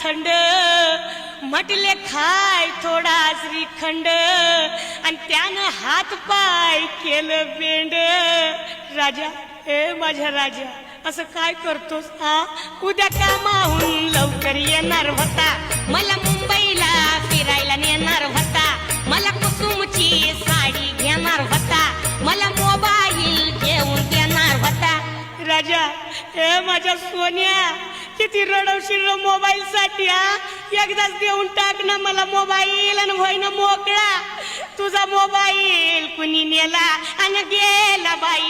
थंड म्हटले खाय थोडा श्रीखंड आणि त्यानं हात पाय केलं बेंड. राजा ए माझ्या राजा असं काय करतोस हा? उद्या कामाहून लवकर येणार होता, मला मुंबईला फिरायला नेणार होता, मला कुसुमची साडी घेणार होता, मला मोबाईल घेऊन देणार होता. राजा ए माझ्या सोन्या किती रडवशील मोबाईल साठी हा? एकदाच देऊन टाक ना मला मोबाईल आणि होईना मोकळा. तुझा मोबाईल कुणी नेला आणि गेला बाई